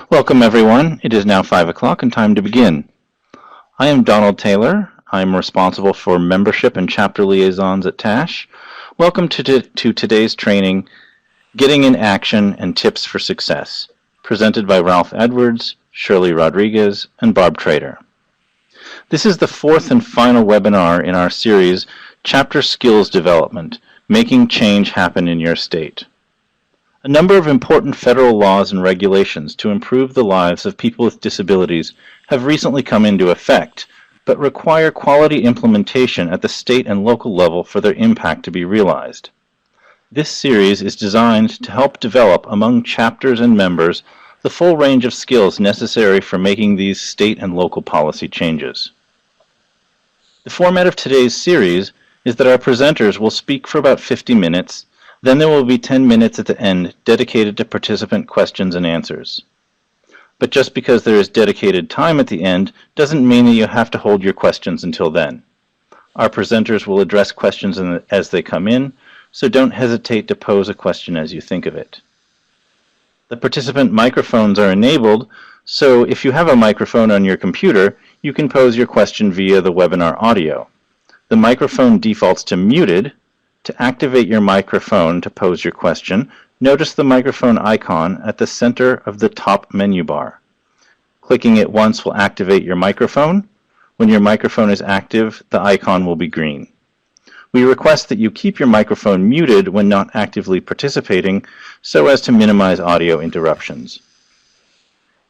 Welcome everyone. It is now 5 o'clock and time to begin. I am Donald Taylor. I am responsible for membership and chapter liaisons at TASH. Welcome to today's training, Getting in Action and Tips for Success, presented by Ralph Edwards, Shirley Rodriguez, and Barb Trader. This is the fourth and final webinar in our series, Chapter Skills Development, Making Change Happen in Your State. A number of important federal laws and regulations to improve the lives of people with disabilities have recently come into effect, but require quality implementation at the state and local level for their impact to be realized. This series is designed to help develop among chapters and members the full range of skills necessary for making these state and local policy changes. The format of today's series is that our presenters will speak for about 50 minutes. Then there will be 10 minutes at the end dedicated to participant questions and answers. But just because there is dedicated time at the end doesn't mean that you have to hold your questions until then. Our presenters will address questions as they come in, so don't hesitate to pose a question as you think of it. The participant microphones are enabled, so if you have a microphone on your computer, you can pose your question via the webinar audio. The microphone defaults to muted. To activate your microphone to pose your question, notice the microphone icon at the center of the top menu bar. Clicking it once will activate your microphone. When your microphone is active, the icon will be green. We request that you keep your microphone muted when not actively participating so as to minimize audio interruptions.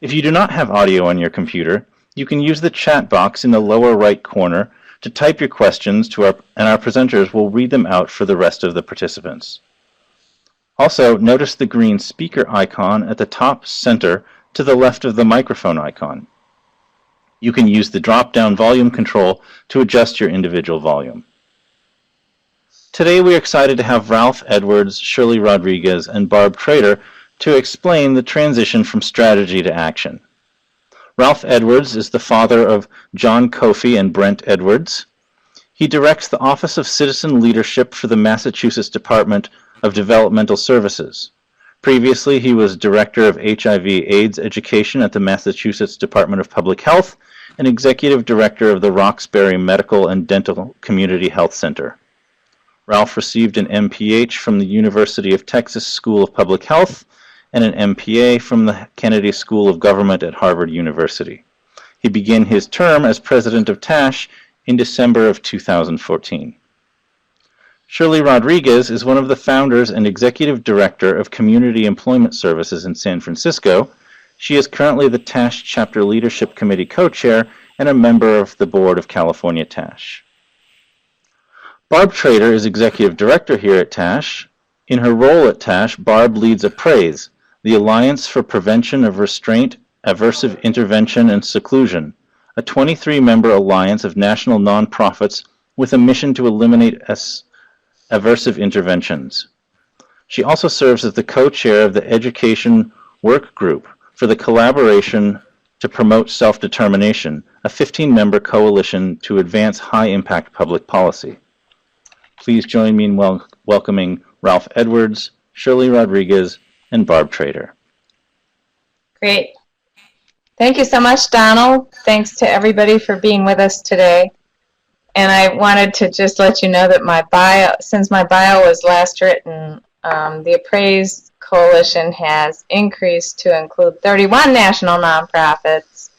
If you do not have audio on your computer, you can use the chat box in the lower right corner to type your questions and our presenters will read them out for the rest of the participants. Also, notice the green speaker icon at the top center to the left of the microphone icon. You can use the drop-down volume control to adjust your individual volume. Today we are excited to have Ralph Edwards, Shirley Rodriguez, and Barb Trader to explain the transition from strategy to action. Ralph Edwards is the father of John Kofi and Brent Edwards. He directs the Office of Citizen Leadership for the Massachusetts Department of Developmental Services. Previously, he was Director of HIV/AIDS Education at the Massachusetts Department of Public Health and Executive Director of the Roxbury Medical and Dental Community Health Center. Ralph received an MPH from the University of Texas School of Public Health and an MPA from the Kennedy School of Government at Harvard University. He began his term as president of TASH in December of 2014. Shirley Rodriguez is one of the founders and executive director of Community Employment Services in San Francisco. She is currently the TASH Chapter Leadership Committee co-chair and a member of the board of California TASH. Barb Trader is executive director here at TASH. In her role at TASH, Barb leads APPRAISE, the Alliance for Prevention of Restraint, Aversive Intervention, and Seclusion, a 23-member alliance of national nonprofits with a mission to eliminate aversive interventions. She also serves as the co-chair of the Education Work Group for the Collaboration to Promote Self-Determination, a 15-member coalition to advance high-impact public policy. Please join me in welcoming Ralph Edwards, Shirley Rodriguez, and Barb Trader. Great. Thank you so much, Donald. Thanks to everybody for being with us today. And I wanted to just let you know that since my bio was last written, the APPRAISE Coalition has increased to include 31 national nonprofits,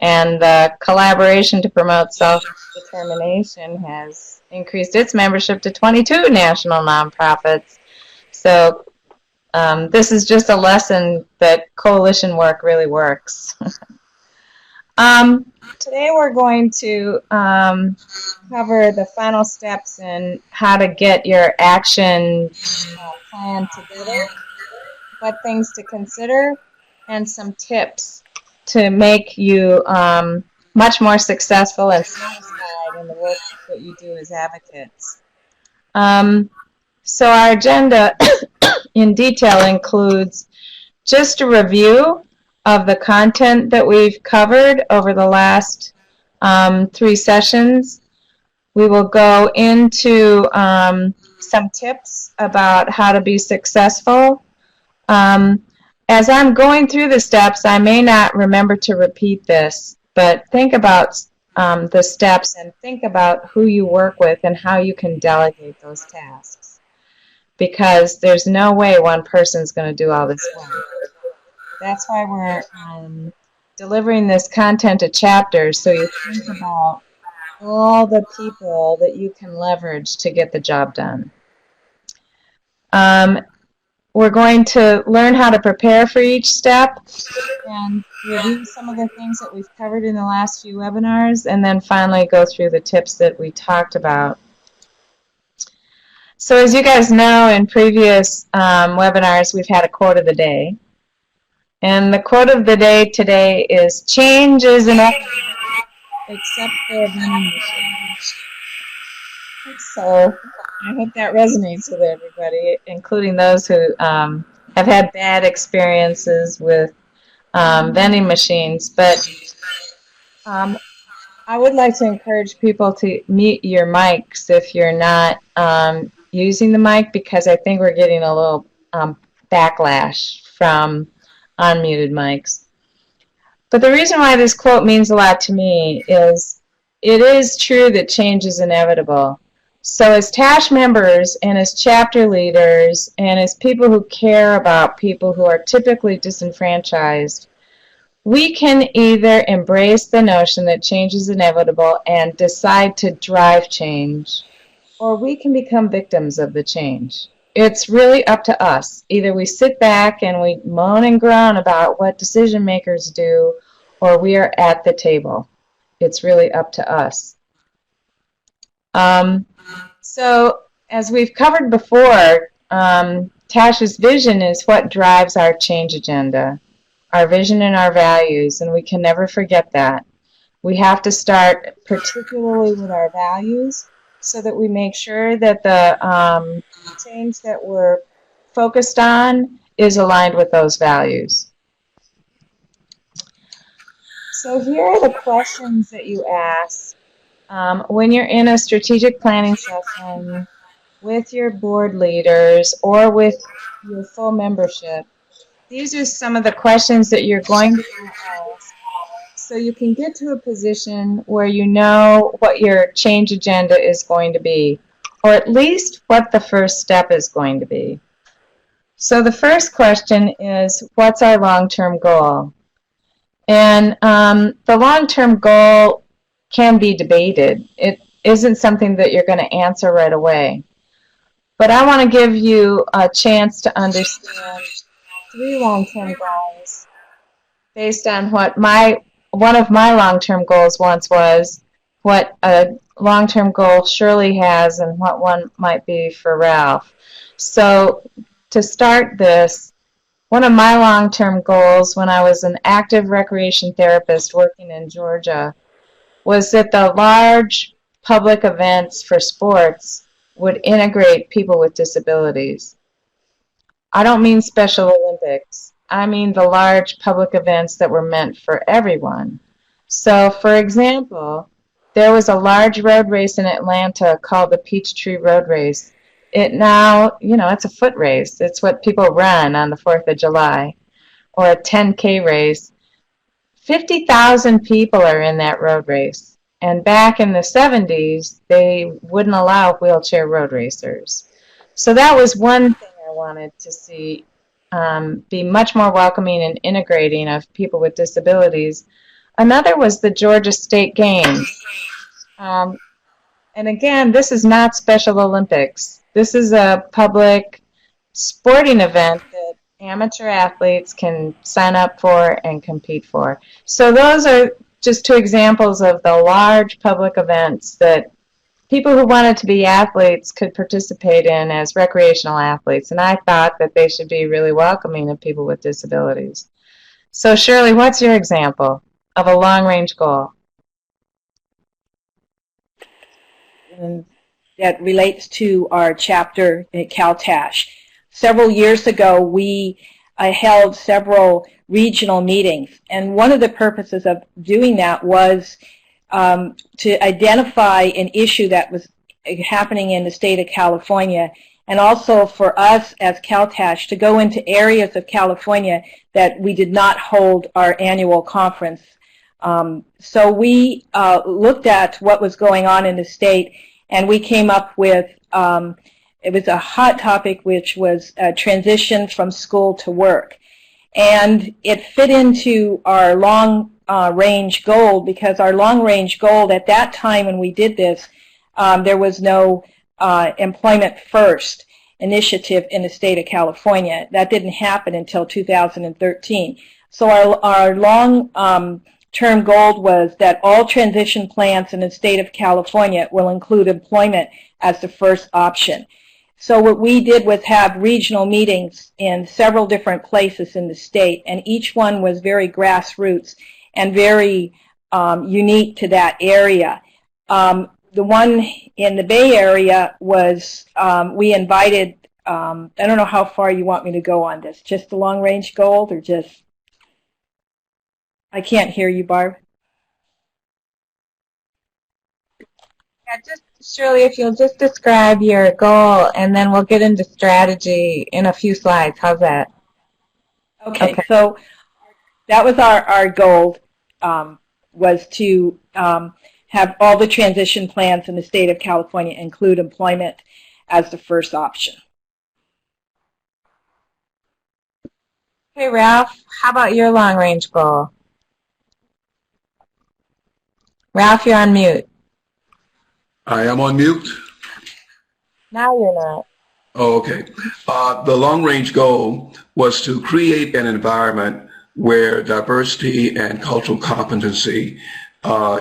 and the Collaboration to Promote Self-Determination has increased its membership to 22 national nonprofits. So this is just a lesson that coalition work really works. Today we're going to cover the final steps in how to get your action plan together, what things to consider, and some tips to make you much more successful and satisfied in the work that you do as advocates. So our agenda in detail includes just a review of the content that we've covered over the last 3 sessions. We will go into some tips about how to be successful As I'm going through the steps, I may not remember to repeat this, but think about the steps and think about who you work with and how you can delegate those tasks. Because there's no way one person's going to do all this work. That's why we're delivering this content to chapters, so you think about all the people that you can leverage to get the job done. We're going to learn how to prepare for each step and review some of the things that we've covered in the last few webinars, and then finally go through the tips that we talked about. So as you guys know, in previous webinars, we've had a quote of the day. And the quote of the day today is, "Change is inevitable, except for a vending machine." So I hope that resonates with everybody, including those who have had bad experiences with vending machines. But I would like to encourage people to mute your mics if you're not using the mic, because I think we're getting a little backlash from unmuted mics. But the reason why this quote means a lot to me is it is true that change is inevitable. So as TASH members and as chapter leaders and as people who care about people who are typically disenfranchised, we can either embrace the notion that change is inevitable and decide to drive change, or we can become victims of the change. It's really up to us. Either we sit back and we moan and groan about what decision makers do, or we are at the table. It's really up to us. So as we've covered before, Tash's vision is what drives our change agenda, our vision and our values, and we can never forget that. We have to start particularly with our values so that we make sure that the change that we're focused on is aligned with those values. So here are the questions that you ask when you're in a strategic planning session with your board leaders or with your full membership. These are some of the questions that you're going to ask, so you can get to a position where you know what your change agenda is going to be, or at least what the first step is going to be. So the first question is, what's our long-term goal? And the long-term goal can be debated. It isn't something that you're going to answer right away. But I want to give you a chance to understand 3 long-term goals based on what one of my long-term goals once was, what a long-term goal Shirley has, and what one might be for Ralph. So to start this, one of my long-term goals when I was an active recreation therapist working in Georgia was that the large public events for sports would integrate people with disabilities. I don't mean Special Olympics. I mean the large public events that were meant for everyone. So, for example, there was a large road race in Atlanta called the Peachtree Road Race. It now, it's a foot race. It's what people run on the 4th of July, or a 10K race. 50,000 people are in that road race. And back in the 70s, they wouldn't allow wheelchair road racers. So that was one thing I wanted to see be much more welcoming and integrating of people with disabilities. Another was the Georgia State Games. And again, this is not Special Olympics. This is a public sporting event that amateur athletes can sign up for and compete for. So those are just 2 examples of the large public events that people who wanted to be athletes could participate in as recreational athletes. And I thought that they should be really welcoming of people with disabilities. So Shirley, what's your example of a long-range goal? That relates to our chapter at CalTASH. Several years ago, we held several regional meetings, and one of the purposes of doing that was to identify an issue that was happening in the state of California and also for us as CalTASH to go into areas of California that we did not hold our annual conference. So we looked at what was going on in the state, and we came up with, it was a hot topic, which was transition from school to work. And it fit into our long-range goal, because our long-range goal at that time when we did this, there was no employment first initiative in the state of California. That didn't happen until 2013. So our long-term goal was that all transition plans in the state of California will include employment as the first option. So what we did was have regional meetings in several different places in the state, and each one was very grassroots and very unique to that area. The one in the Bay Area was, we invited, I don't know how far you want me to go on this, just the long-range goal, or just, I can't hear you, Barb. Yeah, just Shirley, if you'll just describe your goal, and then we'll get into strategy in a few slides. How's that? Okay. So that was our goal, was to have all the transition plans in the state of California include employment as the first option. Hey, Ralph, how about your long-range goal? Ralph, you're on mute. I am on mute. Now you're not. Oh, okay. The long-range goal was to create an environment where diversity and cultural competency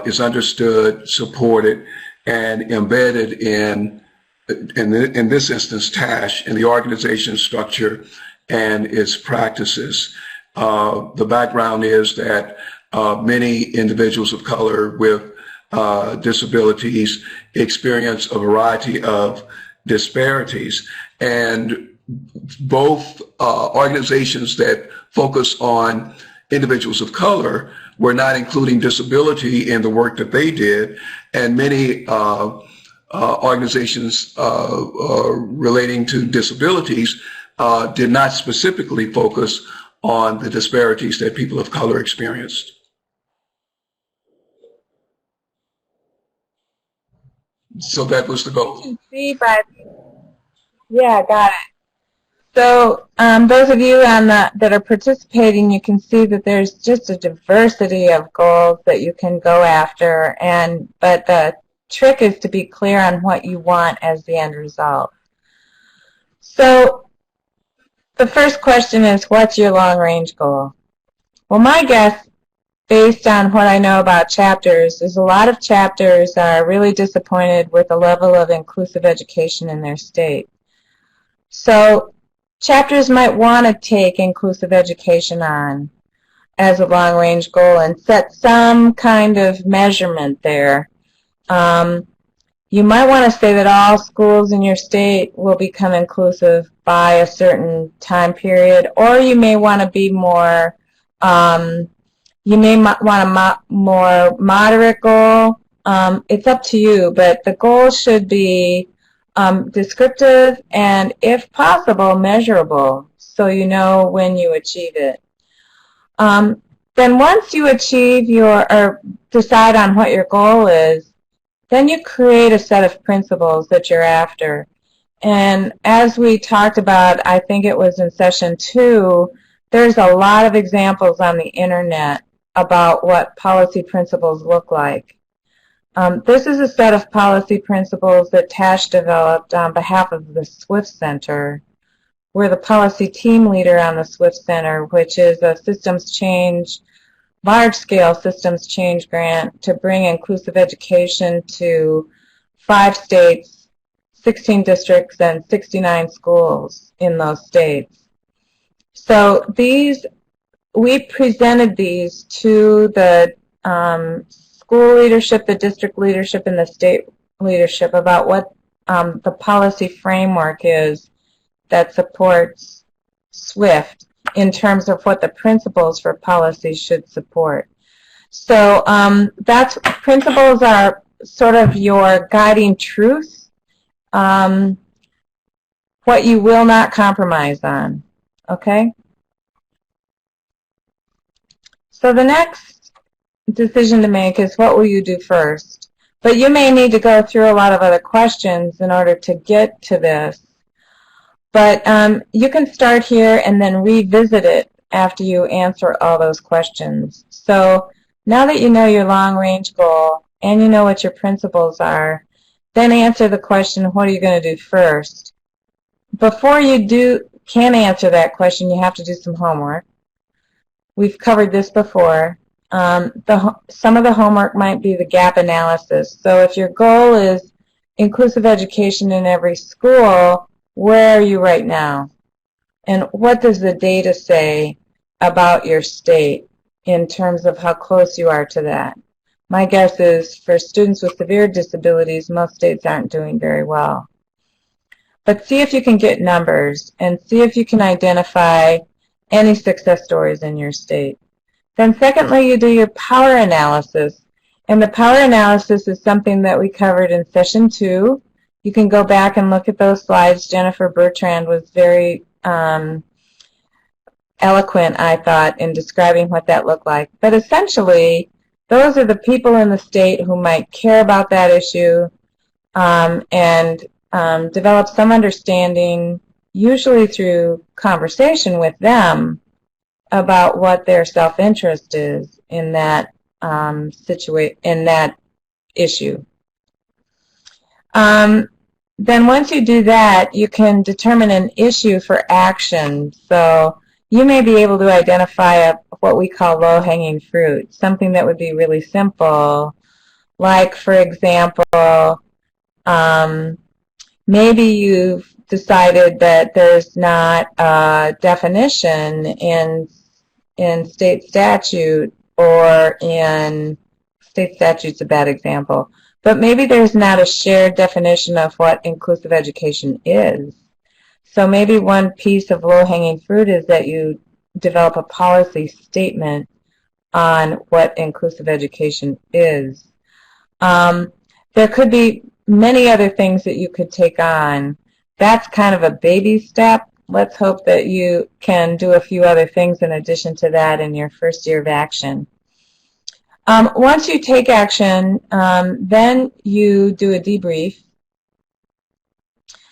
is understood, supported, and embedded in this instance, TASH, in the organization structure and its practices. The background is that many individuals of color with disabilities experience a variety of disparities, and both organizations that focus on individuals of color were not including disability in the work that they did, and many organizations relating to disabilities did not specifically focus on the disparities that people of color experienced. So that was the goal. You can see by, yeah, got it. So those of you on that are participating, you can see that there's just a diversity of goals that you can go after, but the trick is to be clear on what you want as the end result. So the first question is, what's your long-range goal? Well, my guess, based on what I know about chapters, is a lot of chapters are really disappointed with the level of inclusive education in their state. So chapters might want to take inclusive education on as a long-range goal and set some kind of measurement there. You might want to say that all schools in your state will become inclusive by a certain time period, or you may want to be more, you may want a more moderate goal. It's up to you, but the goal should be descriptive and, if possible, measurable, so you know when you achieve it. Then once you achieve or decide on what your goal is, then you create a set of principles that you're after. And as we talked about, I think it was in session 2, there's a lot of examples on the internet about what policy principles look like. This is a set of policy principles that TASH developed on behalf of the Swift Center. We're the policy team leader on the Swift Center, which is a systems change, large-scale systems change grant to bring inclusive education to 5 states, 16 districts, and 69 schools in those states. So we presented these to the school leadership, the district leadership, and the state leadership about what the policy framework is that supports SWIFT in terms of what the principles for policy should support. So principles are sort of your guiding truth. what you will not compromise on. Okay? So the next decision to make is what will you do first? But you may need to go through a lot of other questions in order to get to this. But you can start here and then revisit it after you answer all those questions. So now that you know your long-range goal and you know what your principles are, then answer the question, what are you going to do first? Before you can answer that question, you have to do some homework. We've covered this before. Some of the homework might be the gap analysis. So if your goal is inclusive education in every school, where are you right now? And what does the data say about your state in terms of how close you are to that? My guess is for students with severe disabilities, most states aren't doing very well. But see if you can get numbers and see if you can identify any success stories in your state. Then secondly, you do your power analysis. And the power analysis is something that we covered in session 2. You can go back and look at those slides. Jennifer Bertrand was very eloquent, I thought, in describing what that looked like. But essentially, those are the people in the state who might care about that issue and develop some understanding, usually through conversation with them, about what their self-interest is in that issue. Then once you do that, you can determine an issue for action. So you may be able to identify what we call low-hanging fruit, something that would be really simple, like, for example, maybe you've decided that there's not a definition in state statute, or in state statute's a bad example, but maybe there's not a shared definition of what inclusive education is. So maybe one piece of low-hanging fruit is that you develop a policy statement on what inclusive education is. There could be many other things that you could take on. That's kind of a baby step. Let's hope that you can do a few other things in addition to that in your first year of action. Once you take action, then you do a debrief.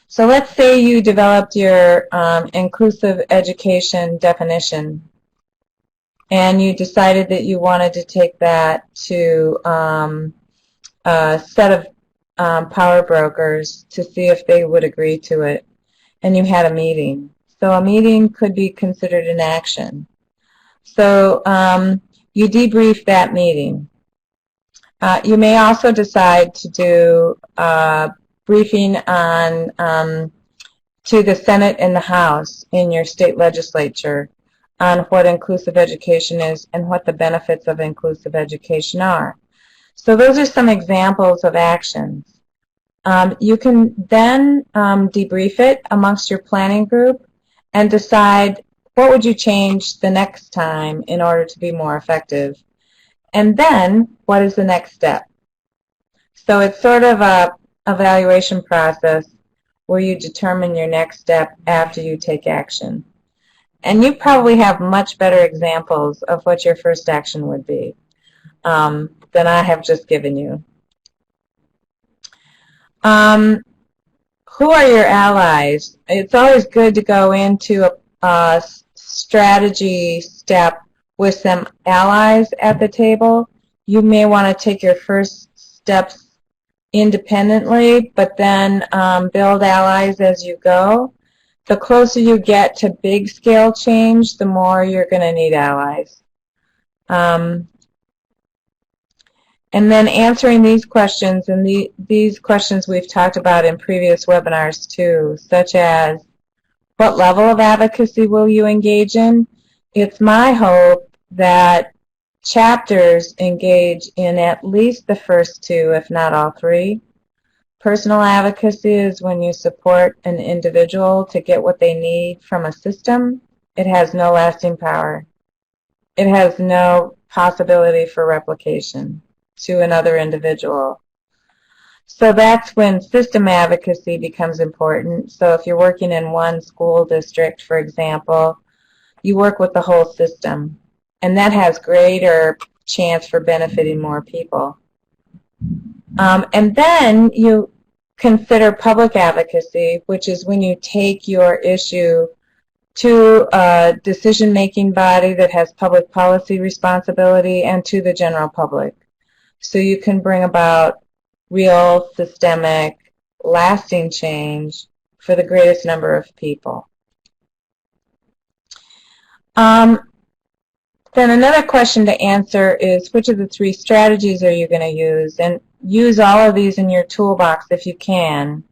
So let's say you developed your inclusive education definition, and you decided that you wanted to take that to a set of power brokers to see if they would agree to it, and you had a meeting. So a meeting could be considered an action. So you debrief that meeting. You may also decide to do briefing on to the Senate and the House in your state legislature on what inclusive education is and what the benefits of inclusive education are. So those are some examples of actions. You can then debrief it amongst your planning group and decide what would you change the next time in order to be more effective. And then, what is the next step? So it's sort of a evaluation process where you determine your next step after you take action. And you probably have much better examples of what your first action would be than I have just given you. Who are your allies? It's always good to go into a strategy step with some allies at the table. You may want to take your first steps independently, but then build allies as you go. The closer you get to big scale change, the more you're going to need allies. And then answering these questions, and these questions we've talked about in previous webinars too, such as what level of advocacy will you engage in? It's my hope that chapters engage in at least the first two, if not all three. Personal advocacy is when you support an individual to get what they need from a system. It has no lasting power. It has no possibility for replication to another individual. So that's when system advocacy becomes important. So if you're working in one school district, for example, you work with the whole system, and that has greater chance for benefiting more people. And then you consider public advocacy, which is when you take your issue to a decision-making body that has public policy responsibility and to the general public. So you can bring about real, systemic, lasting change for the greatest number of people. Then another question to answer is, which of the three strategies are you going to use? And use all of these in your toolbox if you can.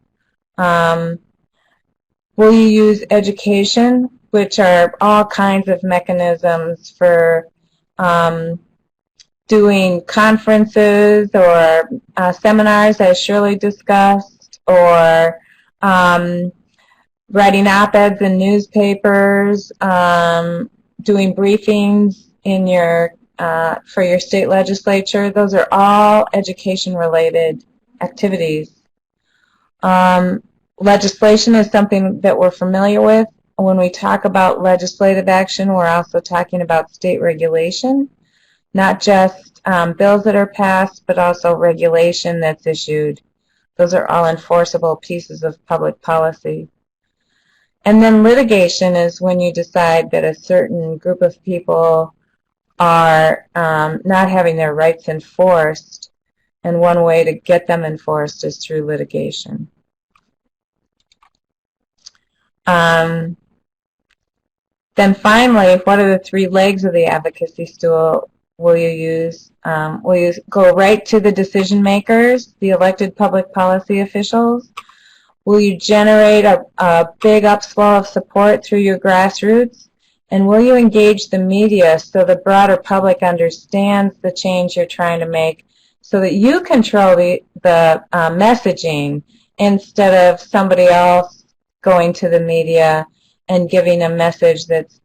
Will you use education, which are all kinds of mechanisms for doing conferences or seminars, as Shirley discussed, or writing op-eds in newspapers, doing briefings in your for your state legislature? Those are all education-related activities. Legislation is something that we're familiar with. When we talk about legislative action, we're also talking about state regulation, not just bills that are passed, but also regulation that's issued. Those are all enforceable pieces of public policy. And then litigation is when you decide that a certain group of people are not having their rights enforced, and one way to get them enforced is through litigation. Then finally, what are the three legs of the advocacy stool will you use? Will you go right to the decision makers, the elected public policy officials? Will you generate a big upswell of support through your grassroots? And will you engage the media so the broader public understands the change you're trying to make so that you control the messaging instead of somebody else going to the media and giving a message that's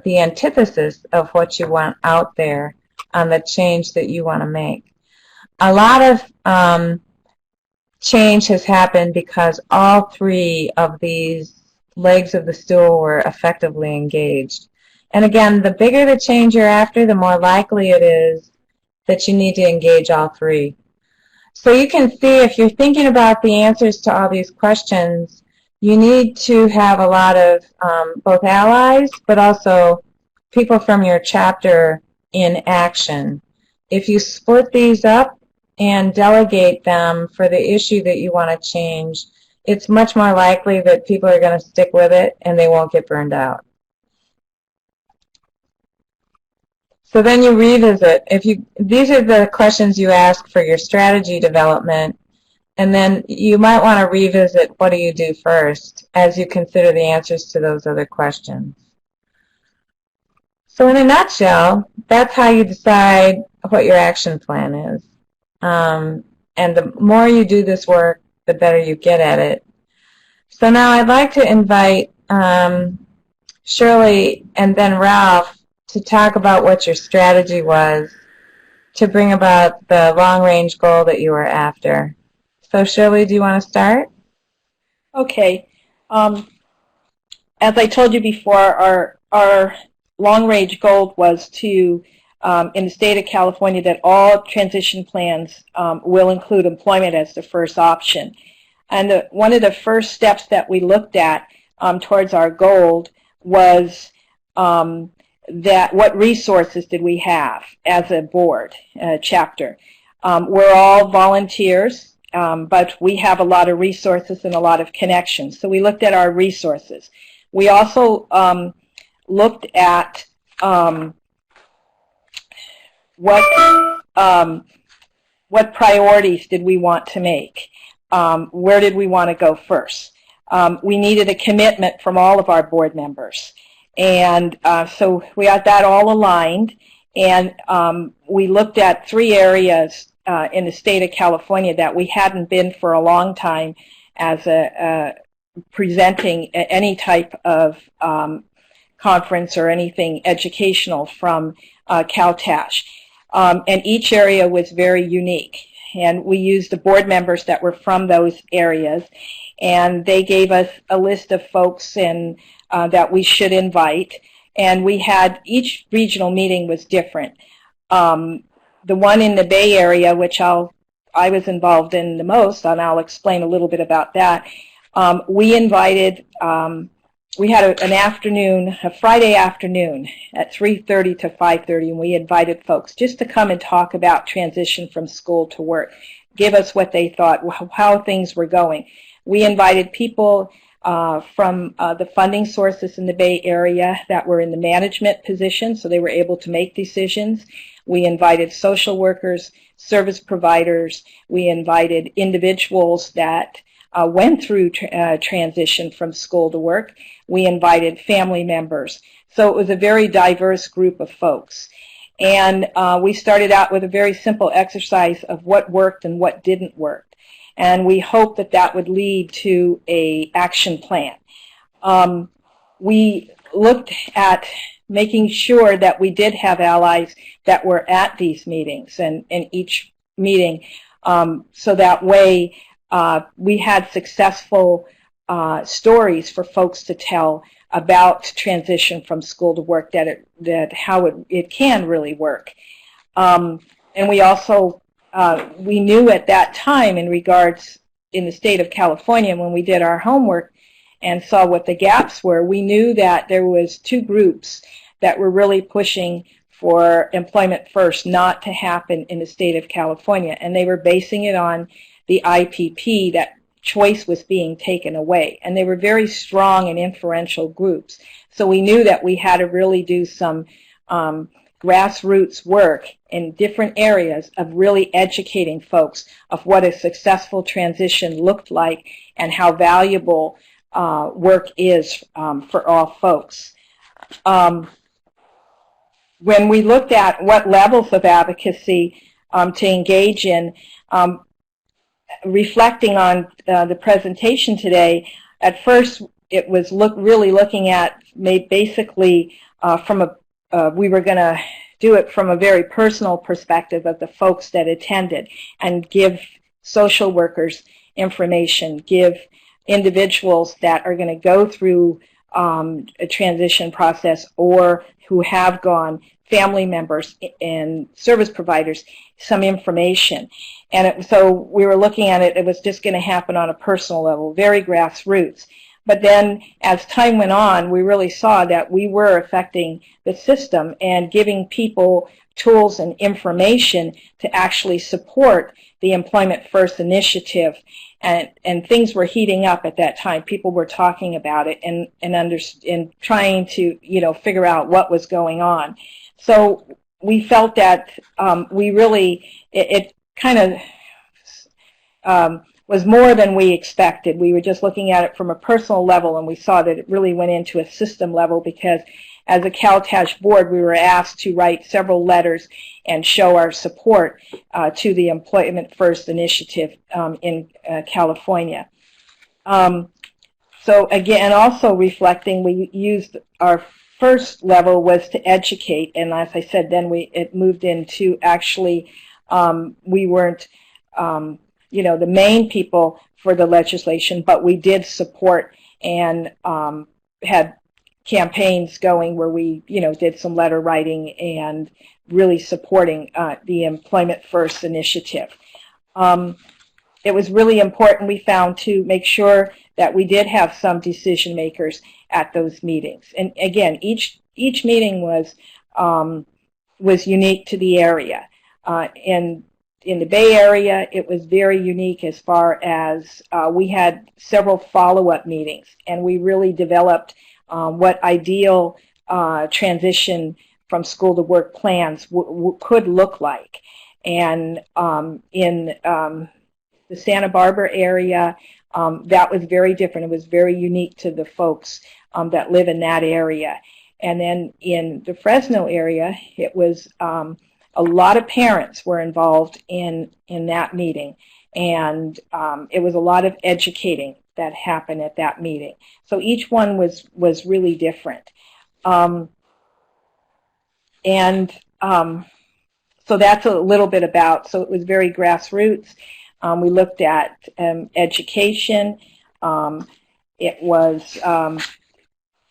the antithesis of what you want out there on the change that you want to make? A lot of change has happened because all three of these legs of the stool were effectively engaged. And again, the bigger the change you're after, the more likely it is that you need to engage all three. So you can see, if you're thinking about the answers to all these questions, you need to have a lot of both allies, but also people from your chapter in action. If you split these up and delegate them for the issue that you want to change, it's much more likely that people are going to stick with it and they won't get burned out. So then you revisit. These are the questions you ask for your strategy development, and then you might want to revisit what do you do first as you consider the answers to those other questions. So in a nutshell, that's how you decide what your action plan is. And the more you do this work, the better you get at it. So now I'd like to invite Shirley and then Ralph to talk about what your strategy was to bring about the long-range goal that you were after. So Shirley, do you want to start? Okay. As I told you before, our long-range goal was to, in the state of California, that all transition plans will include employment as the first option. And one of the first steps that we looked at towards our goal was that what resources did we have as a board, chapter. We're all volunteers, but we have a lot of resources and a lot of connections. So we looked at our resources. We also looked at what priorities did we want to make? Where did we want to go first? We needed a commitment from all of our board members. And so we got that all aligned, and we looked at three areas in the state of California that we hadn't been for a long time as presenting any type of conference or anything educational from CalTASH. And each area was very unique. and we used the board members that were from those areas, and they gave us a list of folks that we should invite, and we had, each regional meeting was different. The one in the Bay Area, which I was involved in the most, and I'll explain a little bit about that, we invited, we had an afternoon, a Friday afternoon at 3:30 to 5:30, and we invited folks just to come and talk about transition from school to work, give us what they thought, how things were going. We invited people from the funding sources in the Bay Area that were in the management position, so they were able to make decisions. We invited social workers, service providers. We invited individuals that went through transition from school to work. We invited family members. So it was a very diverse group of folks. And we started out with a very simple exercise of what worked and what didn't work. And we hoped that that would lead to an action plan. We looked at making sure that we did have allies that were at these meetings and in each meeting, so that way we had successful stories for folks to tell about transition from school to work, that how it can really work. And we also, we knew at that time in regards in the state of California, when we did our homework and saw what the gaps were, we knew that there was two groups that were really pushing for employment first not to happen in the state of California, and they were basing it on the IPP, that choice was being taken away, and they were very strong and inferential groups. So we knew that we had to really do some grassroots work in different areas of really educating folks of what a successful transition looked like and how valuable work is for all folks. When we looked at what levels of advocacy to engage in, reflecting on the presentation today, at first it was really looking at basically from we were going to do it from a very personal perspective of the folks that attended and give social workers information, give individuals that are going to go through a transition process or who have gone, family members and service providers, some information. And so we were looking at it, it was just going to happen on a personal level, very grassroots. But then as time went on, we really saw that we were affecting the system and giving people tools and information to actually support the Employment First initiative. And things were heating up at that time. People were talking about it and trying to, figure out what was going on. So we felt that we really, it kind of was more than we expected. We were just looking at it from a personal level, and we saw that it really went into a system level because as a CalTASH board, we were asked to write several letters and show our support to the Employment First initiative in California. So again, also reflecting, we used our first level was to educate, and as I said, then it moved into actually we weren't the main people for the legislation, but we did support and had campaigns going where we did some letter writing and really supporting the Employment First initiative. It was really important, we found, to make sure that we did have some decision makers at those meetings. And again, each meeting was unique to the area. And in the Bay Area, it was very unique as far as we had several follow-up meetings, and we really developed what ideal transition from school to work plans could look like. And in the Santa Barbara area, that was very different. It was very unique to the folks that live in that area. And then in the Fresno area, it was a lot of parents were involved in that meeting, and it was a lot of educating that happened at that meeting. So each one was really different. So So that's a little bit about, so it was very grassroots. We looked at education. It was,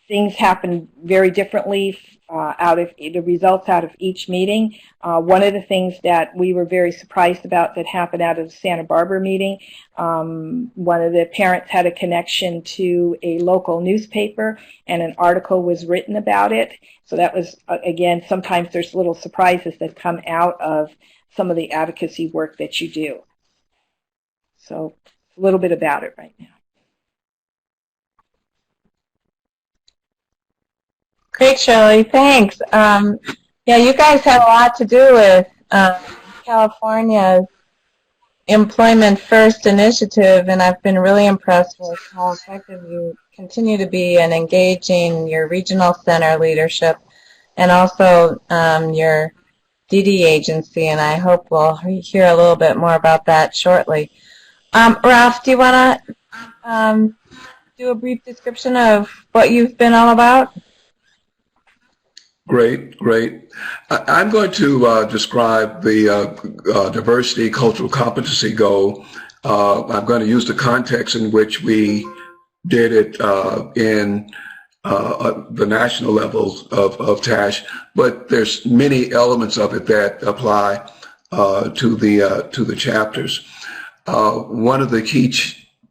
things happened very differently out of the results out of each meeting. One of the things that we were very surprised about that happened out of the Santa Barbara meeting, one of the parents had a connection to a local newspaper and an article was written about it. So that was, again, sometimes there's little surprises that come out of some of the advocacy work that you do. So a little bit about it right now. Great, Shirley. Thanks. Yeah, you guys have a lot to do with California's Employment First initiative, and I've been really impressed with how effective you continue to be in engaging your regional center leadership and also your DD agency, and I hope we'll hear a little bit more about that shortly. Ralph, do you want to do a brief description of what you've been all about? Great, great. I'm going to describe the diversity cultural competency goal. I'm going to use the context in which we did it in the national levels of TASH, but there's many elements of it that apply to the chapters. One of the key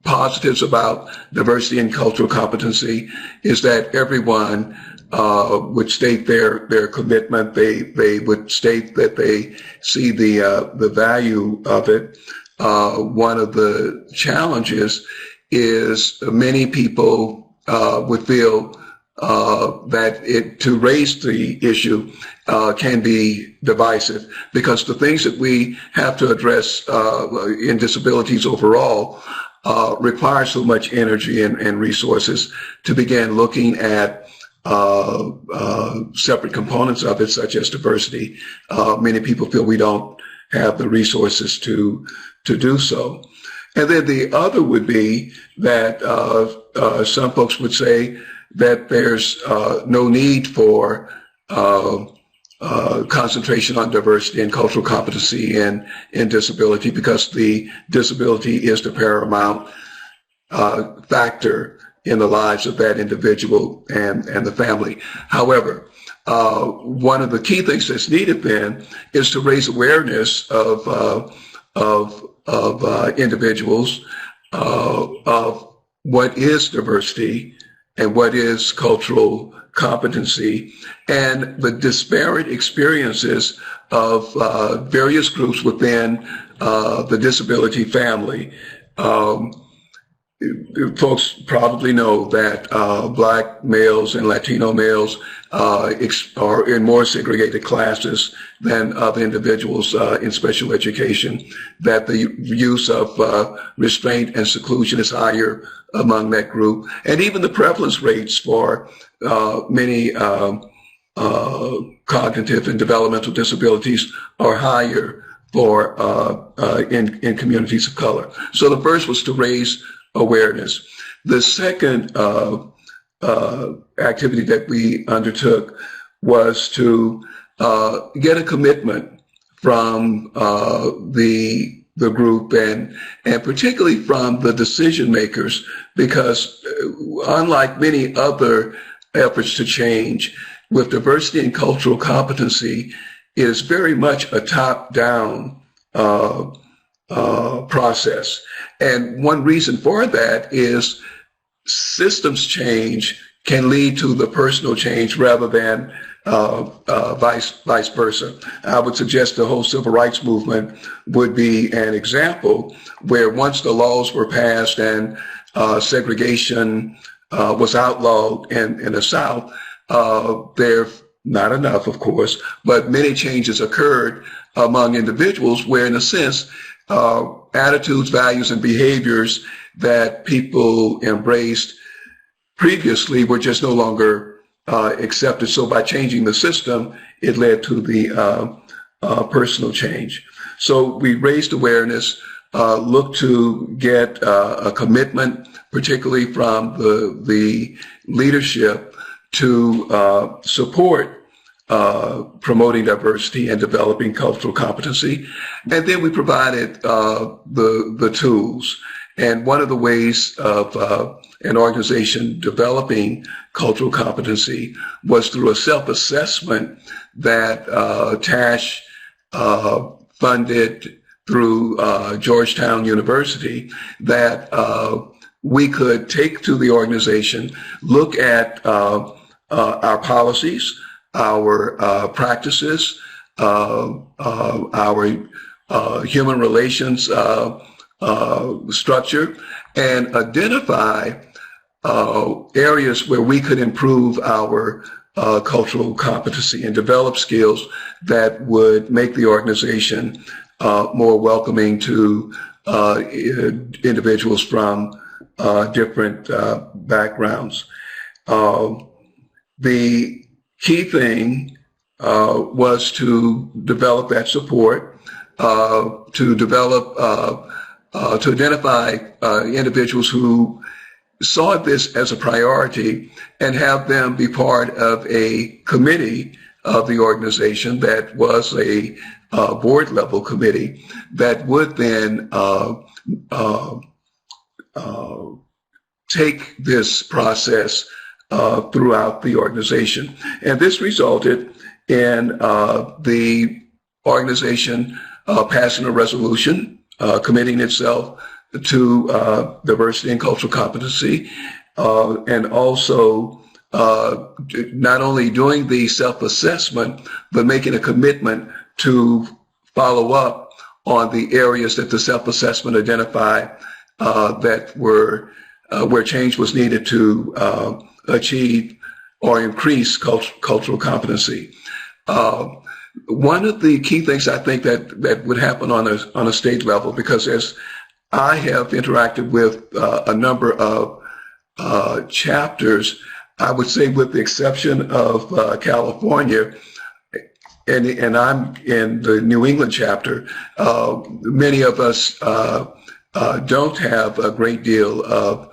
positives about diversity and cultural competency is that everyone would state their commitment. They would state that they see the value of it. One of the challenges is many people would feel that to raise the issue can be divisive, because the things that we have to address in disabilities overall require so much energy and resources to begin looking at separate components of it, such as diversity. Many people feel we don't have the resources to do so. And then the other would be that some folks would say that there's no need for concentration on diversity and cultural competency in disability, because the disability is the paramount factor in the lives of that individual and the family. However, one of the key things that's needed then is to raise awareness of individuals of what is diversity and what is cultural competency, and the disparate experiences of various groups within the disability family. Folks probably know that Black males and Latino males are in more segregated classes than other individuals in special education, that the use of restraint and seclusion is higher among that group, and even the prevalence rates for many cognitive and developmental disabilities are higher for in communities of color. So the first was to raise awareness. The second activity that we undertook was to get a commitment from the group and particularly from the decision makers, because unlike many other efforts to change, with diversity and cultural competency, it is very much a top-down process. And one reason for that is systems change can lead to the personal change rather than vice versa. I would suggest the whole civil rights movement would be an example where once the laws were passed and segregation was outlawed in the South, there, not enough, of course, but many changes occurred among individuals where, in a sense, attitudes, values, and behaviors that people embraced previously were just no longer accepted. So by changing the system, it led to the personal change. So we raised awareness, looked to get a commitment, particularly from the leadership, to support promoting diversity and developing cultural competency. And then we provided the tools. And one of the ways of an organization developing cultural competency was through a self-assessment that TASH funded through Georgetown University, that we could take to the organization, look at our policies, our practices, our human relations structure, and identify areas where we could improve our cultural competency and develop skills that would make the organization more welcoming to individuals from different backgrounds. The key thing was to develop that support, to identify individuals who saw this as a priority and have them be part of a committee of the organization that was a board level committee that would then take this process throughout the organization. And this resulted in the organization passing a resolution committing itself to diversity and cultural competency, and also not only doing the self-assessment, but making a commitment to follow up on the areas that the self-assessment identified that were where change was needed to achieve or increase cultural competency. One of the key things I think that would happen on a state level, because as I have interacted with a number of chapters, I would say with the exception of California, and I'm in the New England chapter, many of us don't have a great deal of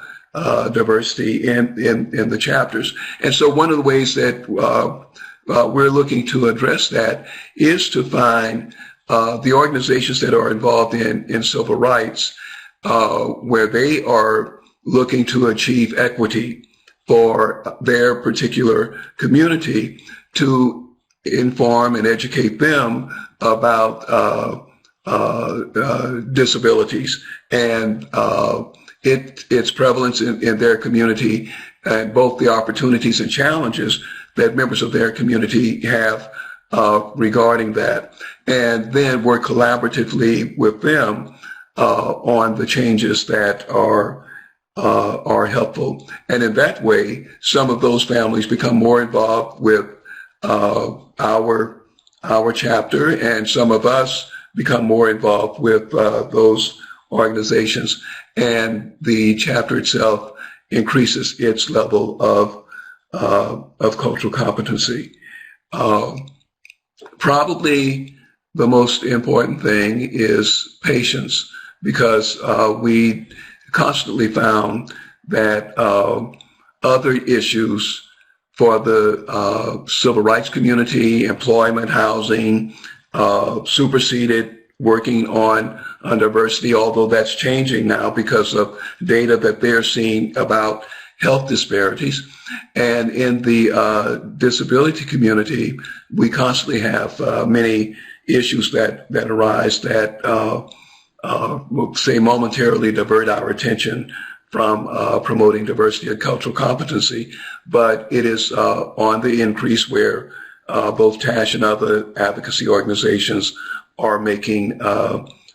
diversity in the chapters. And so one of the ways that we're looking to address that is to find the organizations that are involved in civil rights, where they are looking to achieve equity for their particular community, to inform and educate them about disabilities and its prevalence in their community, and both the opportunities and challenges that members of their community have regarding that, and then work collaboratively with them on the changes that are helpful. And in that way, some of those families become more involved with our chapter, and some of us become more involved with those organizations, and the chapter itself increases its level of cultural competency. Probably the most important thing is patience, because we constantly found that other issues for the civil rights community, employment, housing, superseded working on diversity, although that's changing now because of data that they're seeing about health disparities. And in the disability community, we constantly have many issues that arise that we'll say momentarily divert our attention from promoting diversity and cultural competency, but it is on the increase, where both TASH and other advocacy organizations are making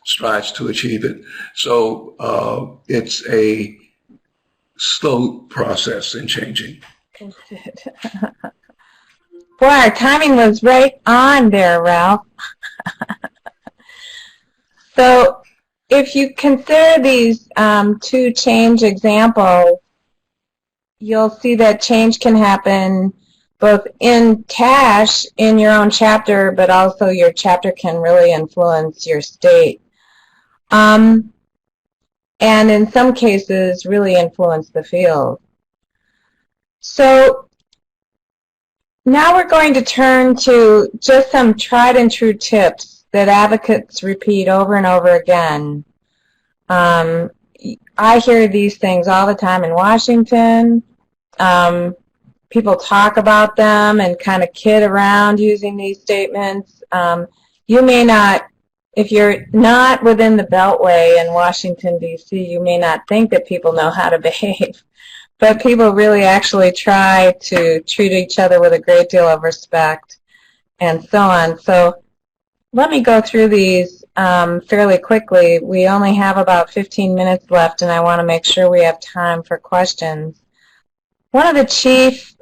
strides to achieve it. So it's a slow process in changing. Boy, our timing was right on there, Ralph. So if you consider these two change examples, you'll see that change can happen both in TASH, in your own chapter, but also your chapter can really influence your state. And in some cases, really influence the field. So Now we're going to turn to just some tried and true tips that advocates repeat over and over again. I hear these things all the time in Washington. People talk about them and kind of kid around using these statements. You may not, if you're not within the Beltway in Washington, D.C., you may not think that people know how to behave. But people really actually try to treat each other with a great deal of respect and so on. So let me go through these fairly quickly. We only have about 15 minutes left, and I want to make sure we have time for questions. One of the chief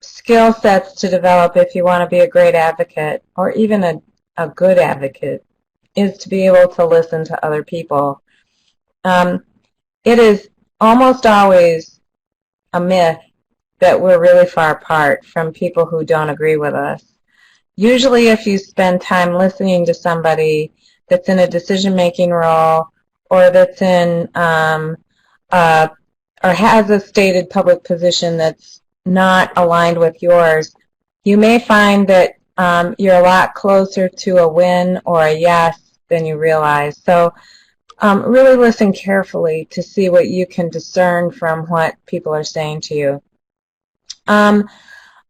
skill sets to develop if you want to be a great advocate, or even a good advocate, is to be able to listen to other people. It is almost always a myth that we're really far apart from people who don't agree with us. Usually if you spend time listening to somebody that's in a decision-making role or that's in or has a stated public position that's not aligned with yours, you may find that you're a lot closer to a win or a yes than you realize. So really listen carefully to see what you can discern from what people are saying to you.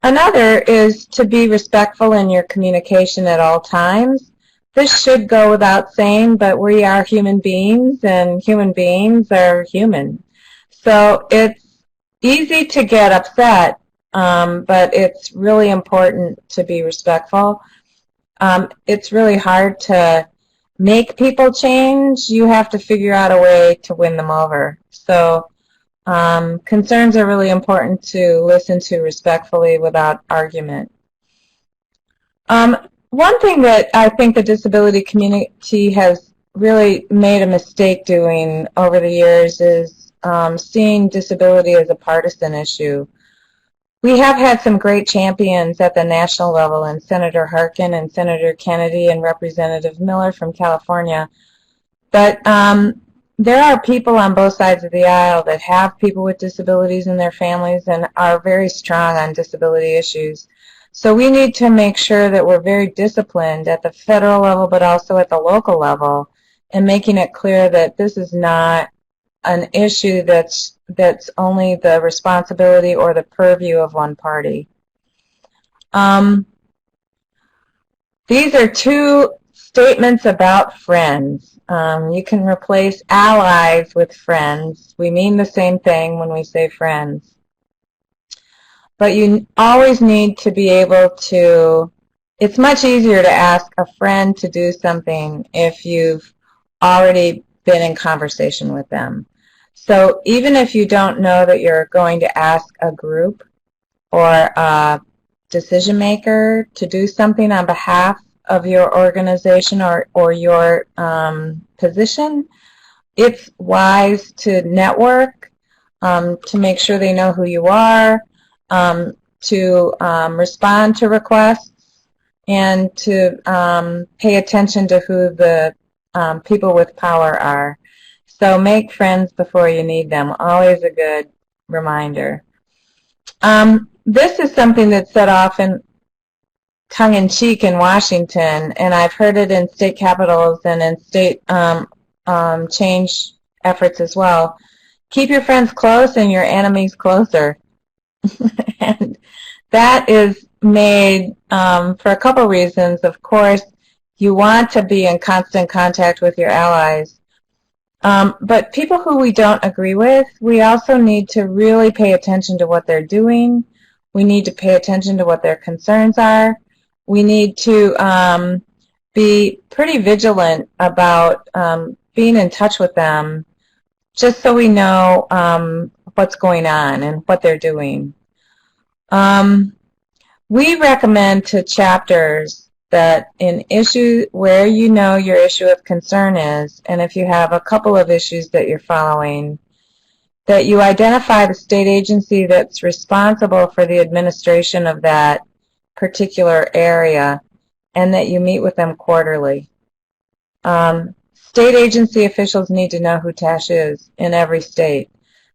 Another is to be respectful in your communication at all times. This should go without saying, but we are human beings, and human beings are human. So it's easy to get upset, but it's really important to be respectful. It's really hard to make people change. You have to figure out a way to win them over. So concerns are really important to listen to respectfully without argument. One thing that I think the disability community has really made a mistake doing over the years is seeing disability as a partisan issue. We have had some great champions at the national level, and Senator Harkin and Senator Kennedy and Representative Miller from California. But there are people on both sides of the aisle that have people with disabilities in their families and are very strong on disability issues. So we need to make sure that we're very disciplined at the federal level, but also at the local level, and making it clear that this is not an issue that's only the responsibility or the purview of one party. These are two statements about friends. You can replace allies with friends. We mean the same thing when we say friends. But you always need to be able to, it's much easier to ask a friend to do something if you've already been in conversation with them. So even if you don't know that you're going to ask a group or a decision maker to do something on behalf of your organization or your position, it's wise to network, to make sure they know who you are, to respond to requests, and to pay attention to who the people with power are. So make friends before you need them. Always a good reminder. This is something that's said often tongue-in-cheek in Washington, and I've heard it in state capitals and in state change efforts as well. Keep your friends close and your enemies closer. And that is made for a couple reasons. Of course, you want to be in constant contact with your allies. But people who we don't agree with, we also need to really pay attention to what they're doing. We need to pay attention to what their concerns are. We need to be pretty vigilant about being in touch with them, just so we know what's going on and what they're doing. We recommend to chapters that in issue where you know your issue of concern is, and if you have a couple of issues that you're following, that you identify the state agency that's responsible for the administration of that particular area, and that you meet with them quarterly. State agency officials need to know who TASH is in every state.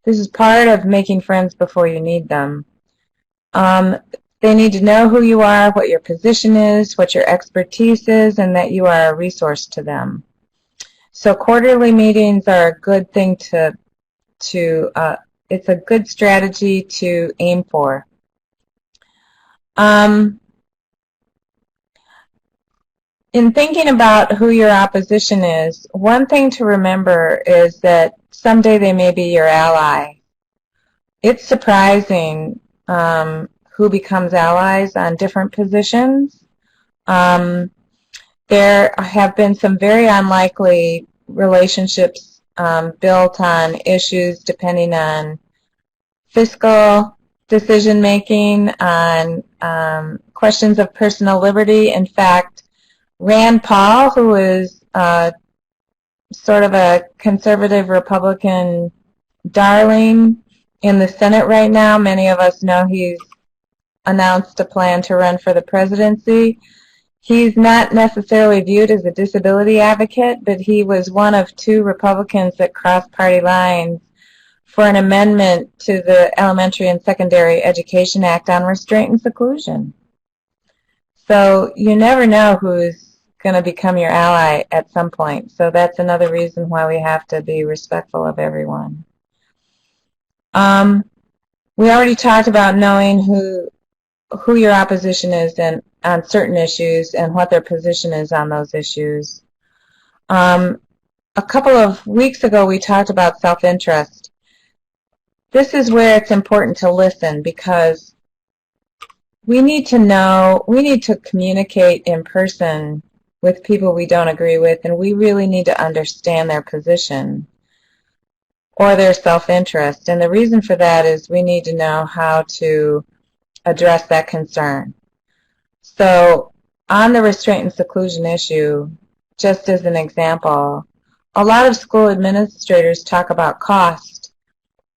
This is part of making friends before you need them. They need to know who you are, what your position is, what your expertise is, and that you are a resource to them. So quarterly meetings are a good thing it's a good strategy to aim for. In thinking about who your opposition is, one thing to remember is that someday they may be your ally. It's surprising who becomes allies on different positions. There have been some very unlikely relationships built on issues depending on fiscal decision-making, on questions of personal liberty. In fact, Rand Paul, who is sort of a conservative Republican darling in the Senate right now, many of us know he's announced a plan to run for the presidency. He's not necessarily viewed as a disability advocate, but he was one of 2 Republicans that crossed party lines for an amendment to the Elementary and Secondary Education Act on restraint and seclusion. So you never know who's going to become your ally at some point. So that's another reason why we have to be respectful of everyone. We already talked about knowing who your opposition is on certain issues and what their position is on those issues. A couple of weeks ago, we talked about self-interest. This is where it's important to listen, because we need to communicate in person with people we don't agree with, and we really need to understand their position or their self-interest. And the reason for that is we need to know how to address that concern. So on the restraint and seclusion issue, just as an example, a lot of school administrators talk about cost.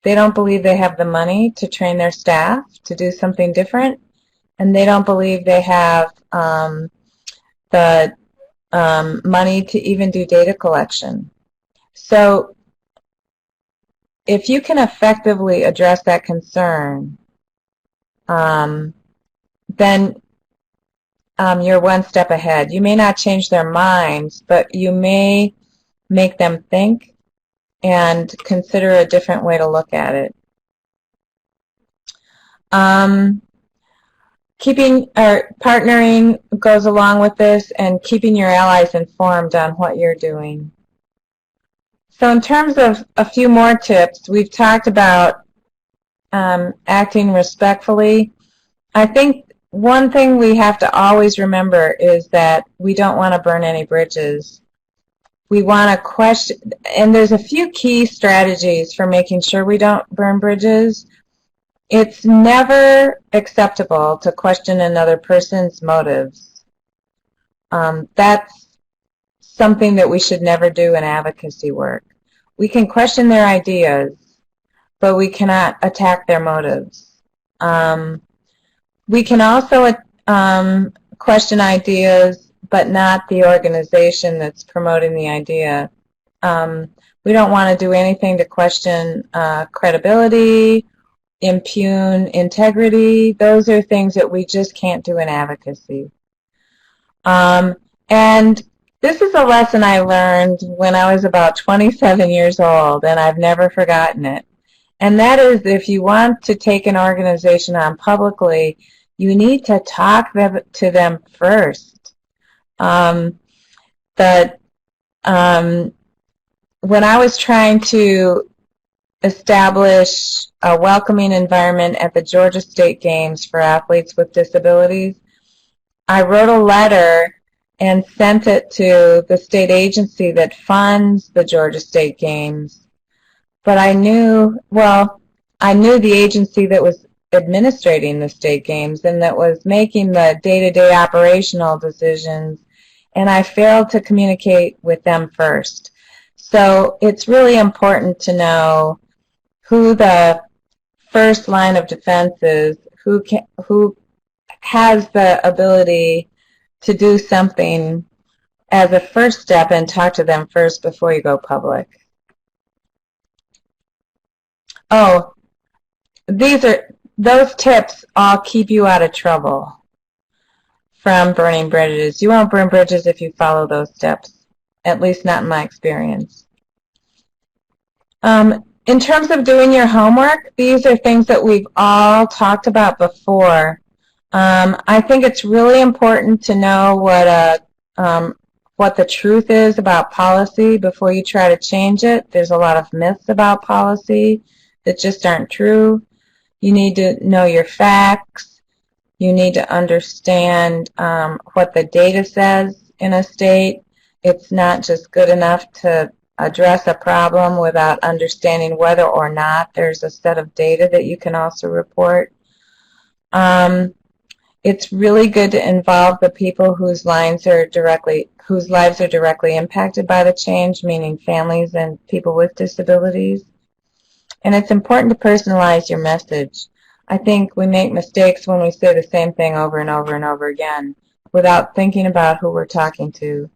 They don't believe they have the money to train their staff to do something different, and they don't believe they have the money to even do data collection. So if you can effectively address that concern, then you're one step ahead. You may not change their minds, but you may make them think and consider a different way to look at it. Partnering goes along with this, and keeping your allies informed on what you're doing. So in terms of a few more tips, we've talked about acting respectfully. I think one thing we have to always remember is that we don't want to burn any bridges. We want to question, and there's a few key strategies for making sure we don't burn bridges. It's never acceptable to question another person's motives. That's something that we should never do in advocacy work. We can question their ideas, but we cannot attack their motives. We can also question ideas, but not the organization that's promoting the idea. We don't want to do anything to question credibility, impugn integrity. Those are things that we just can't do in advocacy. And this is a lesson I learned when I was about 27 years old, and I've never forgotten it. And that is, if you want to take an organization on publicly, you need to talk to them first. When I was trying to establish a welcoming environment at the Georgia State Games for athletes with disabilities, I wrote a letter and sent it to the state agency that funds the Georgia State Games. But I knew the agency that was administrating the state games and that was making the day-to-day operational decisions, and I failed to communicate with them first. So it's really important to know who the first line of defense is, who has the ability to do something as a first step, and talk to them first before you go public. Oh, these are those tips all keep you out of trouble from burning bridges. You won't burn bridges if you follow those steps, at least not in my experience. In terms of doing your homework, these are things that we've all talked about before. I think it's really important to know what the truth is about policy before you try to change it. There's a lot of myths about policy that just aren't true. You need to know your facts. You need to understand what the data says in a state. It's not just good enough to address a problem without understanding whether or not there's a set of data that you can also report. It's really good to involve the people whose lives are directly impacted by the change, meaning families and people with disabilities. And it's important to personalize your message. I think we make mistakes when we say the same thing over and over and over again without thinking about who we're talking to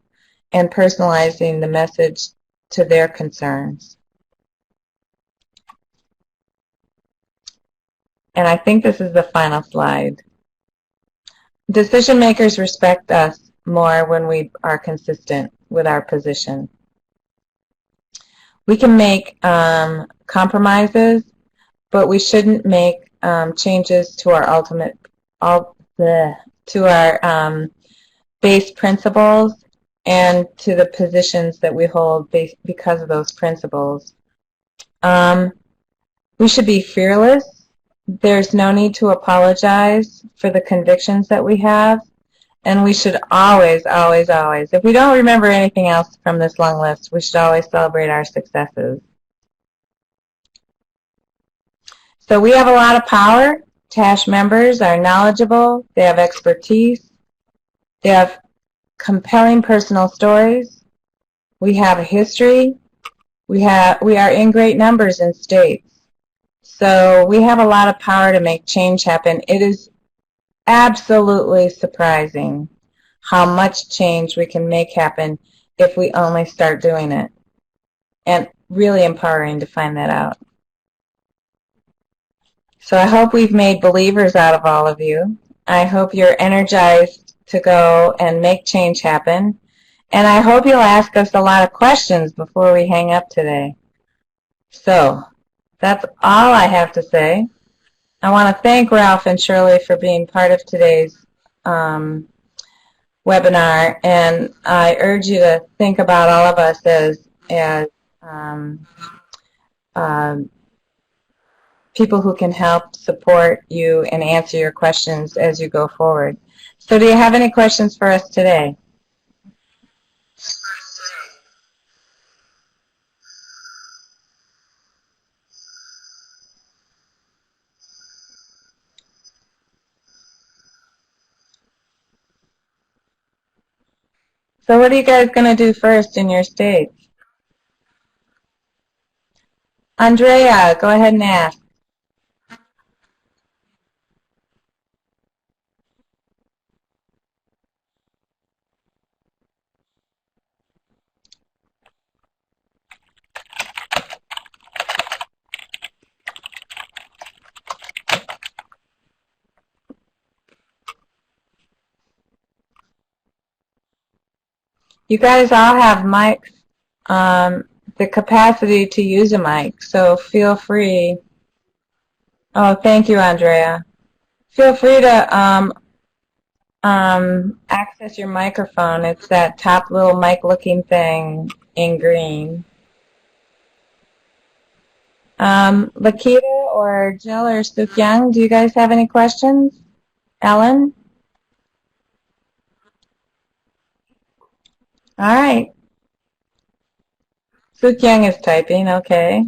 and personalizing the message to their concerns. And I think this is the final slide. Decision makers respect us more when we are consistent with our position. We can make compromises, but we shouldn't make changes to our base principles and to the positions that we hold because of those principles. We should be fearless. There's no need to apologize for the convictions that we have. And we should always, always, always, if we don't remember anything else from this long list, we should always celebrate our successes. So we have a lot of power. TASH members are knowledgeable. They have expertise. They have compelling personal stories. We have a history. We are in great numbers in states. So we have a lot of power to make change happen. It is absolutely surprising how much change we can make happen if we only start doing it. And really empowering to find that out. So I hope we've made believers out of all of you. I hope you're energized to go and make change happen. And I hope you'll ask us a lot of questions before we hang up today. So that's all I have to say. I want to thank Ralph and Shirley for being part of today's webinar, and I urge you to think about all of us as people who can help support you and answer your questions as you go forward. So do you have any questions for us today? So what are you guys going to do first in your states? Andrea, go ahead and ask. You guys all have mics, the capacity to use a mic, so feel free. Oh, thank you, Andrea. Feel free to access your microphone. It's that top little mic-looking thing in green. Lakita or Jill or Suk-Young, do you guys have any questions? Ellen? All right. Suk-Young is typing, okay.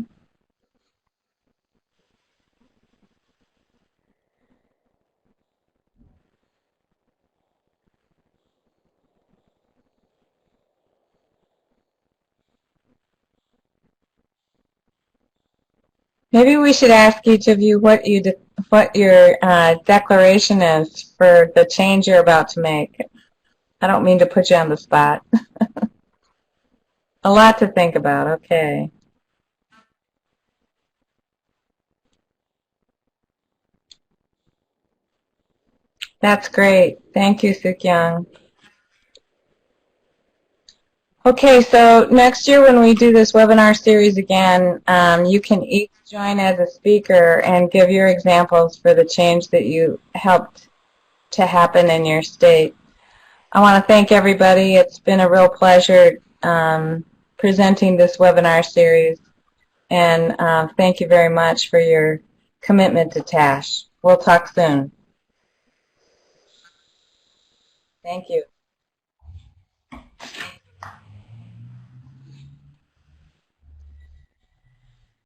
Maybe we should ask each of you what your declaration is for the change you're about to make. I don't mean to put you on the spot. A lot to think about, okay. That's great. Thank you, Suk-young. Okay, so next year when we do this webinar series again, you can each join as a speaker and give your examples for the change that you helped to happen in your state. I want to thank everybody. It's been a real pleasure presenting this webinar series, and thank you very much for your commitment to TASH. We'll talk soon. Thank you.